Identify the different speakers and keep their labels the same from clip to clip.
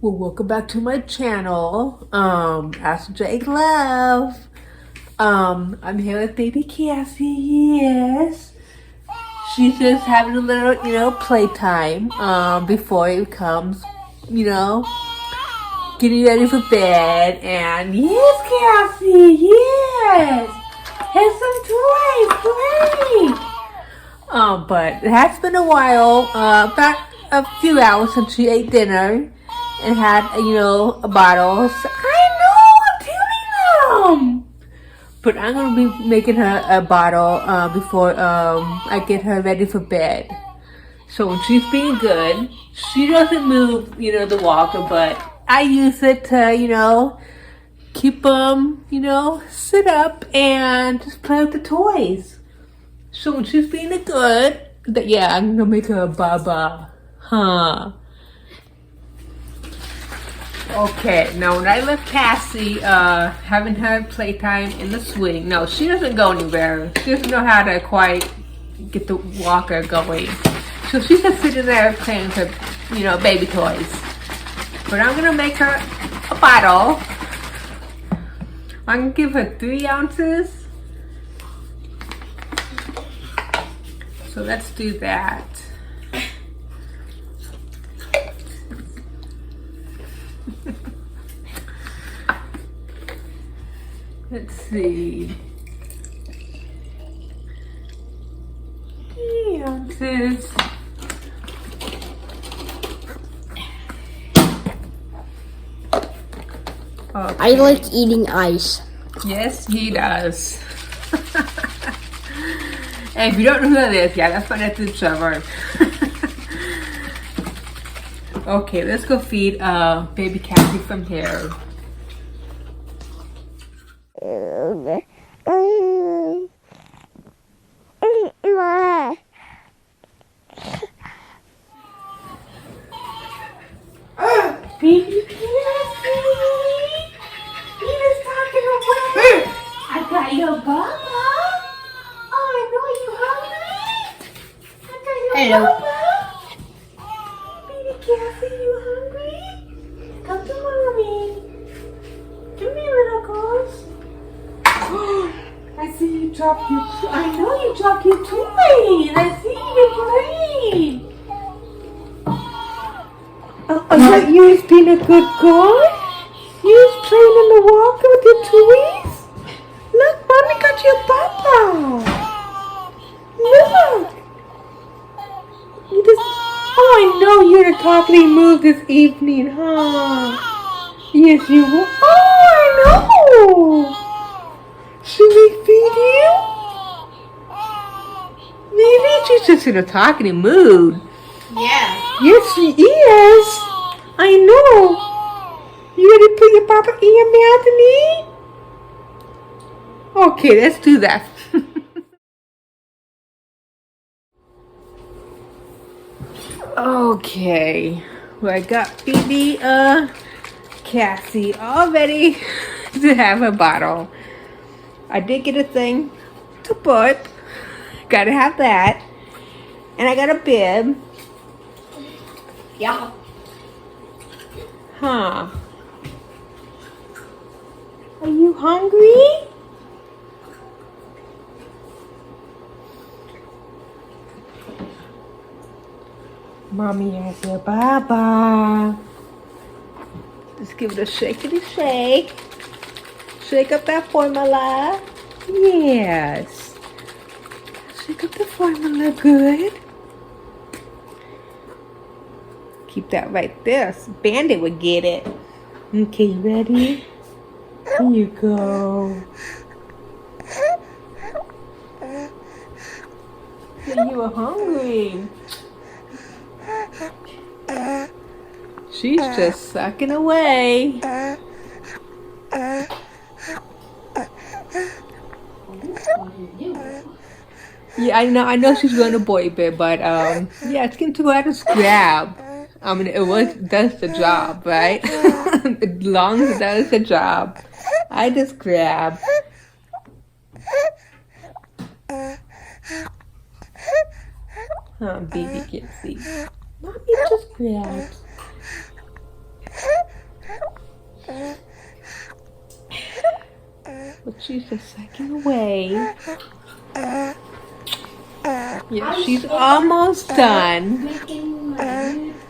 Speaker 1: Well, welcome back to my channel, Ashton Drake Love. I'm here with baby Kassie, yes. She's just having a little, playtime, before it comes, getting ready for bed. And yes, Kassie, yes. Here's some toys, great. But it has been a while, about a few hours since she ate dinner and had, a bottle. So I know, I'm telling them. But I'm going to be making her a bottle before I get her ready for bed. So when she's being good, she doesn't move, the walker, but I use it to, keep them, sit up and just play with the toys. So when she's being good, yeah, I'm gonna make her a baba. Huh. Okay, now when I left Kassie, having her playtime in the swing, no, she doesn't go anywhere. She doesn't know how to quite get the walker going. So she's just sitting there playing with her, baby toys. But I'm gonna make her a bottle. I'm gonna give her 3 ounces. So let's do that. Let's see. 3 ounces. Okay.
Speaker 2: I like eating ice.
Speaker 1: Yes, he does. And if you don't know who that is, yeah, that's my nephew Trevor. Okay, let's go feed baby Kassie from here. Baby Kassie, he was talking away. I got your baba. Oh, I know you hungry. I got your
Speaker 2: Hello.
Speaker 1: baba. Baby Kassie, you hungry? Come to mommy. Come here, little girls. I see you drop your. I know you dropped your toy. I see you playing. Oh, you was being a good girl? You was playing in the walker with your toys? Look, mommy got your papa. Look. You just, oh, I know you're in a talkative mood this evening, huh? Yes, you will. Oh, I know. Should we feed you? Maybe she's just in a talkative mood.
Speaker 2: Yeah.
Speaker 1: Yes, she is. I know. You ready to put your papa in your mouth and eat? Okay, let's do that. Okay. Well, I got baby Kassie all ready to have a bottle. I did get a thing to put. Gotta have that. And I got a bib.
Speaker 2: Yeah.
Speaker 1: Huh. Are you hungry? Mommy has your baba. Let's give it a shakety shake. Shake up that formula. Yes. Shake up the formula good. Keep that right there. Bandit would get it. Okay, you ready? Here you go. You were hungry. She's just sucking away. Yeah, I know she's going to boy bit, but yeah, it's getting too hard to grab. I mean, does the job, right? As long as it does the job. I just grab. Baby can't see. Mommy just grabs. away. Yeah, she's almost done.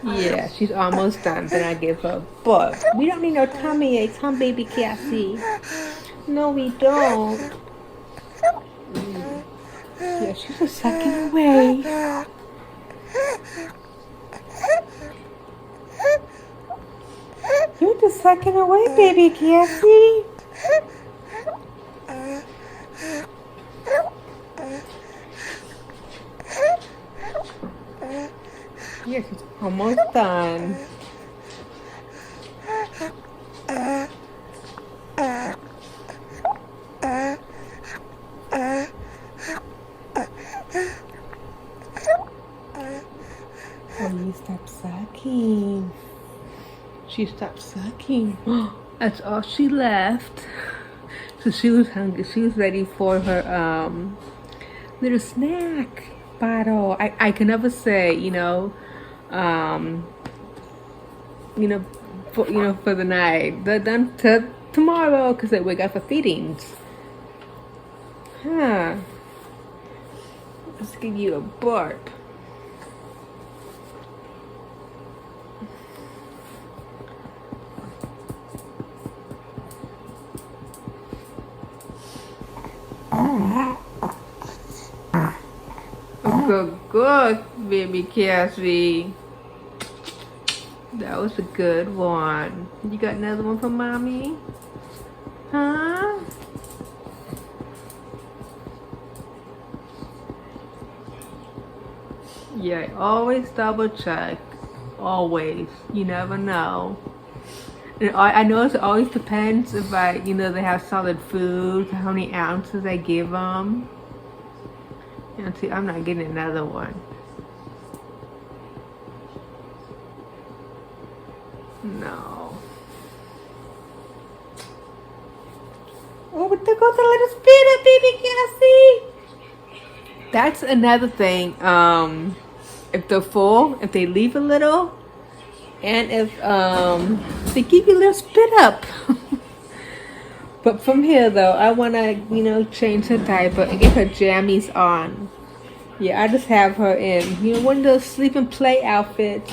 Speaker 1: Yeah, she's almost done. Then I give her a book. We don't need no tummy aches, huh, baby Cassie? No, we don't. Yeah, she's just sucking away. You're just sucking away, baby Cassie. Yeah, she's almost done. Oh, you stop sucking. She stopped sucking. That's all she left. So she was hungry. She was ready for her little snack bottle. I can never say, for the night. They're done to tomorrow because they wake up for feedings. Huh. Let's give you a burp. Good, baby Cassie. That was a good one. You got another one for mommy? Huh? Yeah, always double check. Always. You never know. And I know it always depends if they have solid food, how many ounces I give them. And see, I'm not getting another one. No. Oh, but there goes a little spit up, baby Cassie. That's another thing. If they're full, if they leave a little, and if they give you a little spit up. But from here though, I wanna, change her diaper and get her jammies on. Yeah, I just have her in, one of those sleep and play outfits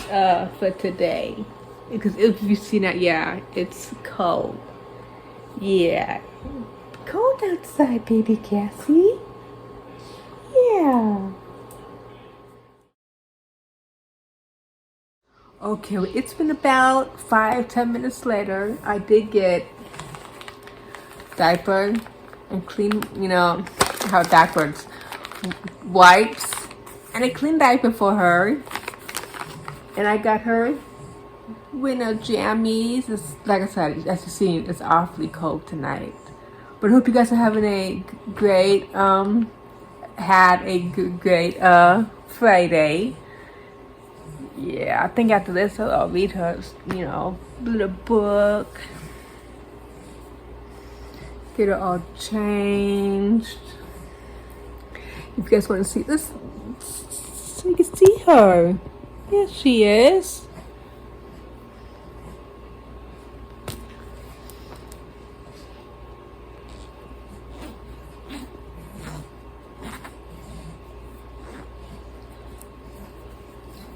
Speaker 1: for today. Because if you've seen that, yeah, it's cold. Yeah. Cold outside, baby Cassie. Yeah. Okay, well, it's been about 5-10 minutes later. I did get diaper and clean, how backwards, wipes and a clean diaper for her. And I got her with no jammies. It's, like I said, as you've seen, it's awfully cold tonight. But I hope you guys are having a great, great Friday. Yeah, I think after this I'll read her, little book. Get her all changed. If you guys want to see this, so you can see her. There she is.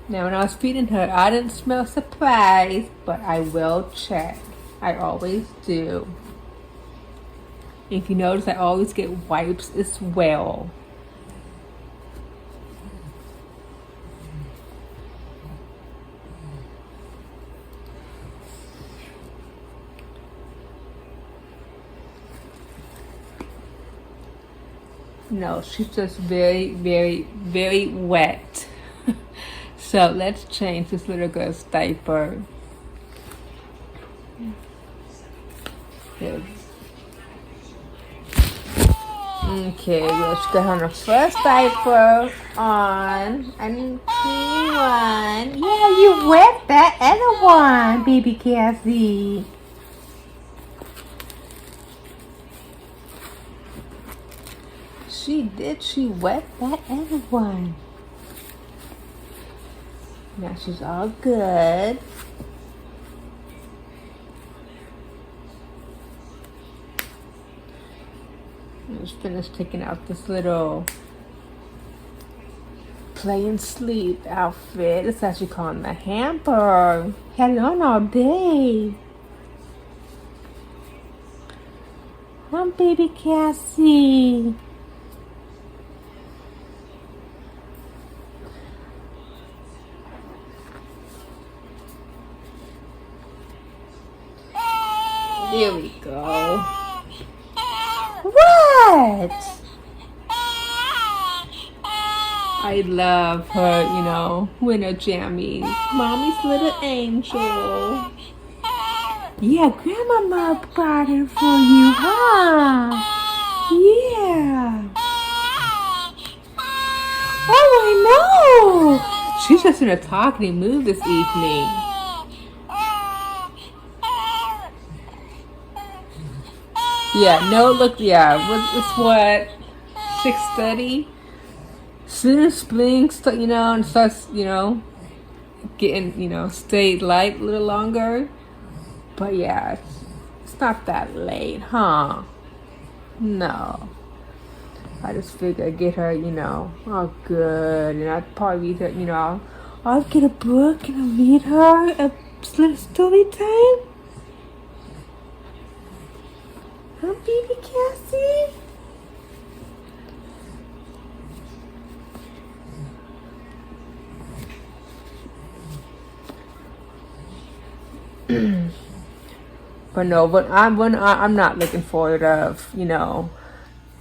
Speaker 1: Now, when I was feeding her, I didn't smell surprise, but I will check. I always do. If you notice, I always get wipes as well. No, she's just very, very, very wet. So let's change this little girl's diaper. Good. Okay, let's get on the first diaper on. And clean one. Yeah, you wet that other one, baby Cassie. She wet that other one. Now she's all good. just finished taking out this little play and sleep outfit. It's actually called the hamper. Had it on all day. I'm baby Kassie. Here we go. What? I love her, you know, winter jammies. Mommy's little angel. Yeah, Grandmama brought it for you, huh? Yeah. Oh, I know. She's just in a talking mood this evening. Yeah, no, look, yeah, it's what, 6:30? Soon as blinks, you know, and starts, you know, getting, you know, stay light a little longer. But yeah, it's not that late, huh? No. I just figured I'd get her, you know, all good. And I'd probably read her, you know, I'll get a book and I'll read her a little story time. Huh, baby Kassie? But no, I'm not looking forward of, you know,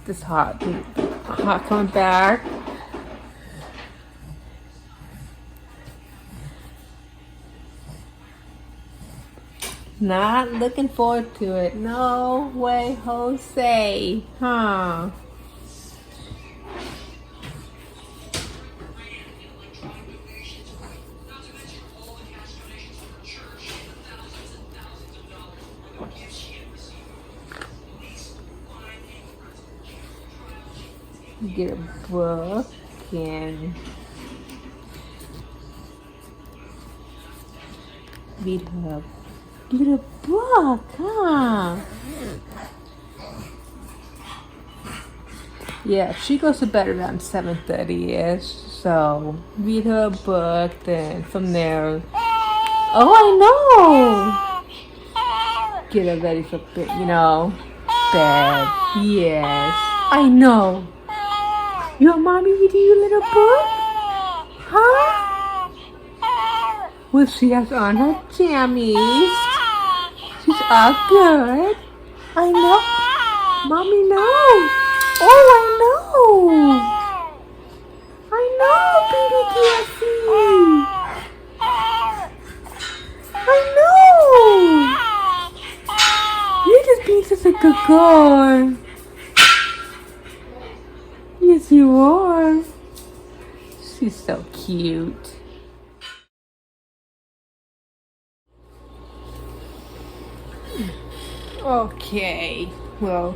Speaker 1: this hot coming back. Not looking forward to it. No way, Jose. Huh? Get a book and read her. Get a book, huh? Yeah, she goes to bed around 7:30ish. So read her a book, then from there. Oh, I know. Get her ready for bed, you know, bed. Yes, I know. Your mommy reading you a little book? Huh? Well, she has on her jammies. She's all good. I know. Mommy knows. Oh, I know. I know, baby Kassie. I know. You're just being such a good girl. Yes, you are. She's so cute. Okay, well,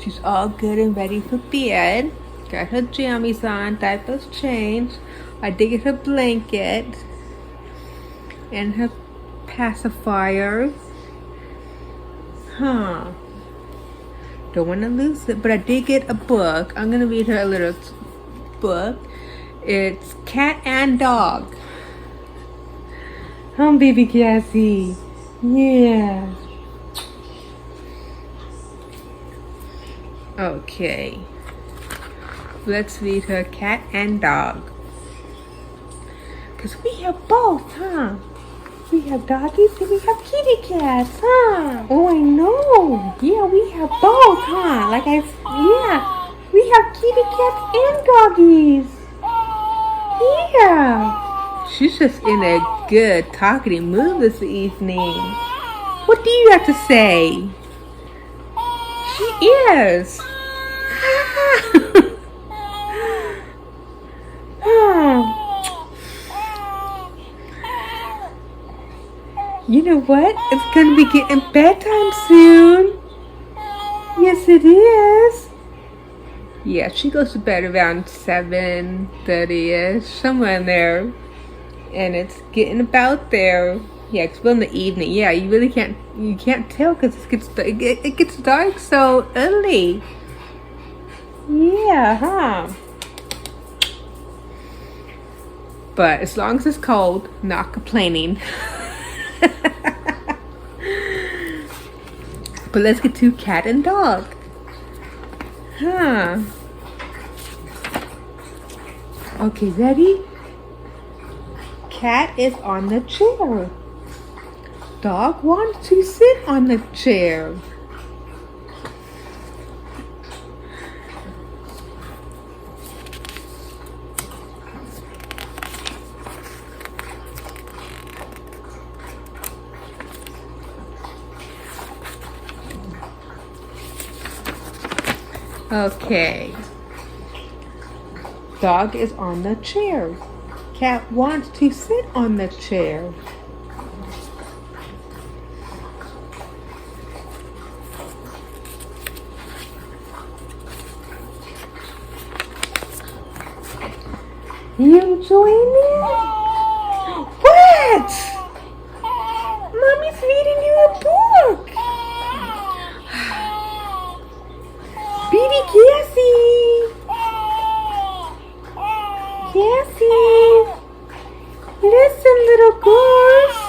Speaker 1: she's all good and ready for bed. Got her jammies on, diapers changed. I did get her blanket and her pacifier. Huh. Don't want to lose it, but I did get a book. I'm gonna read her a little book. It's Cat and Dog. Baby Kassie. Yeah. Okay. Let's read her Cat and Dog. Cause we have both, huh? We have doggies and we have kitty cats, huh? Oh, I know. Yeah, we have both, huh? Yeah. We have kitty cats and doggies. Yeah. She's just in a good talkative mood this evening. What do you have to say? She is. You know what? It's gonna be getting bedtime soon. Yes, it is. Yeah, she goes to bed around 7:30ish, somewhere in there. And it's getting about there. Yeah, it's in the evening. Yeah, you can't tell because it gets dark so early. Yeah, huh? But as long as it's cold, not complaining. But let's get to cat and dog. Huh. Okay, ready? Cat is on the chair. Dog wants to sit on the chair. Okay. Dog is on the chair. Cat wants to sit on the chair. You enjoying it? What? Mommy's reading you a book. Baby Kassie. Kassie. Listen, little goose.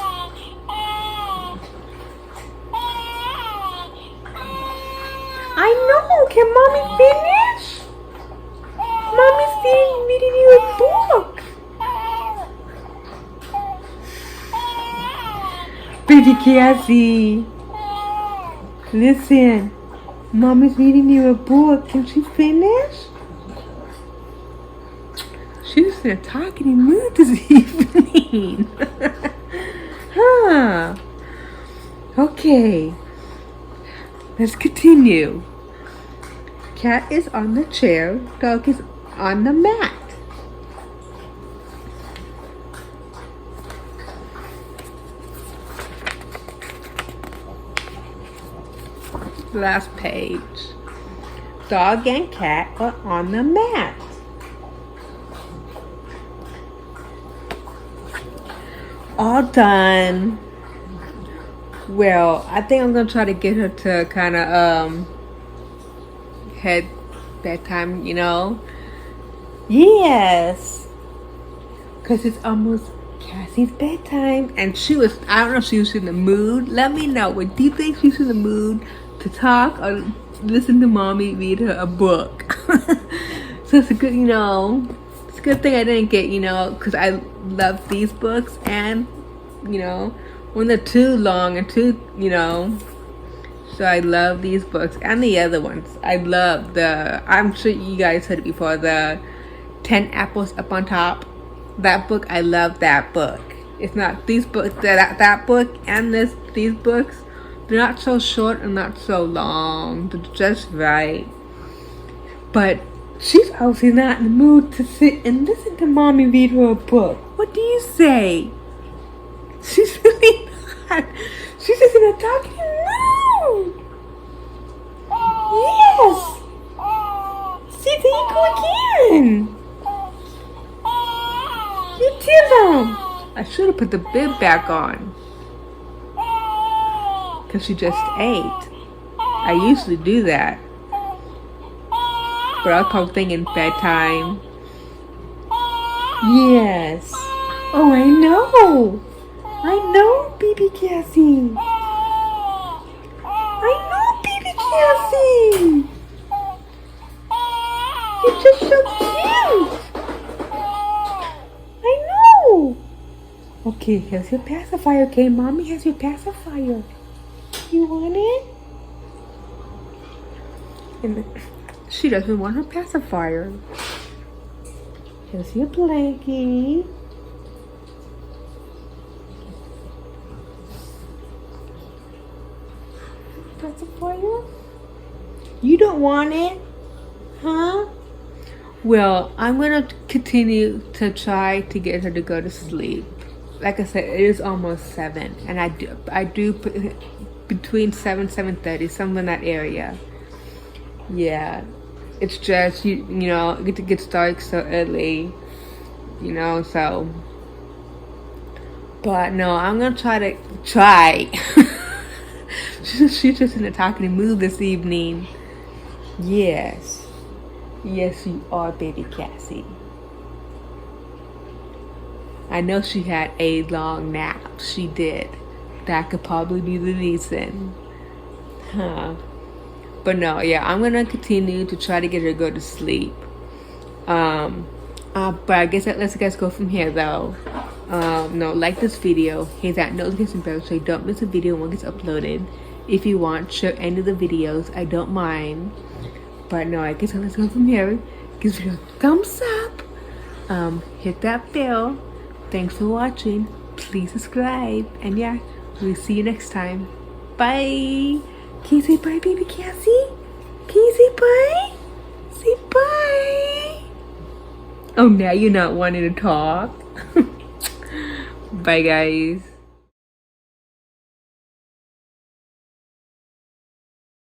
Speaker 1: I know. Can mommy finish? Mommy's reading you a book. Baby Kassie. Listen. Mommy's reading you a book. Can she finish? She's in a talking mood this evening. Huh. Okay. Let's continue. Cat is on the chair. Dog is on the mat. Last page. Dog and cat are on the mat. All done. Well, I think I'm gonna try to get her to kind of head bedtime, you know. Yes, because it's almost Cassie's bedtime, and I don't know if she was in the mood. Let me know. Do you think she's in the mood to talk or listen to mommy read her a book? So it's a good, it's a good thing I didn't get, because I love these books, and, when they're too long and too, so I love these books and the other ones. I love I'm sure you guys heard it before, the 10 Apples Up on Top. That book, I love that book. It's not these books, that book and these books, they're not so short and not so long. They're just right. But she's obviously not in the mood to sit and listen to mommy read her a book. What do you say? She's really not. She's just in a talking mood. Yes. See, there you go again. You did them. I should have put the bib back on. Because she just ate. I usually do that. But I was probably thinking bedtime. Yes. Oh, I know. I know, baby Kassie. I know, baby Kassie. You're just so cute. I know. Okay, here's your pacifier. Okay, mommy has your pacifier. You want it? And she doesn't want her pacifier. Here's your blankie. Pacifier? You don't want it? Huh? Well, I'm gonna continue to try to get her to go to sleep. Like I said, it is almost 7, and I do put between 7:30, somewhere in that area. Yeah, it's just it gets dark so early, so. But no, I'm gonna try. She's just in a talking mood this evening. Yes. Yes, you are, baby Kassie. I know she had a long nap. She did. That could probably be the reason. Huh. But no, yeah, I'm gonna continue to try to get her to go to sleep. But I guess that lets you guys go from here though. No, like this video, hit that notification bell so you don't miss a video when it gets uploaded. If you want, share any of the videos. I don't mind. But no, I guess let's go from here. Give this video a thumbs up. Hit that bell. Thanks for watching. Please subscribe. And yeah, we'll see you next time. Bye. Can you say bye, baby Kassie? Can you say bye? Say bye. Oh, now you're not wanting to talk. Bye, guys.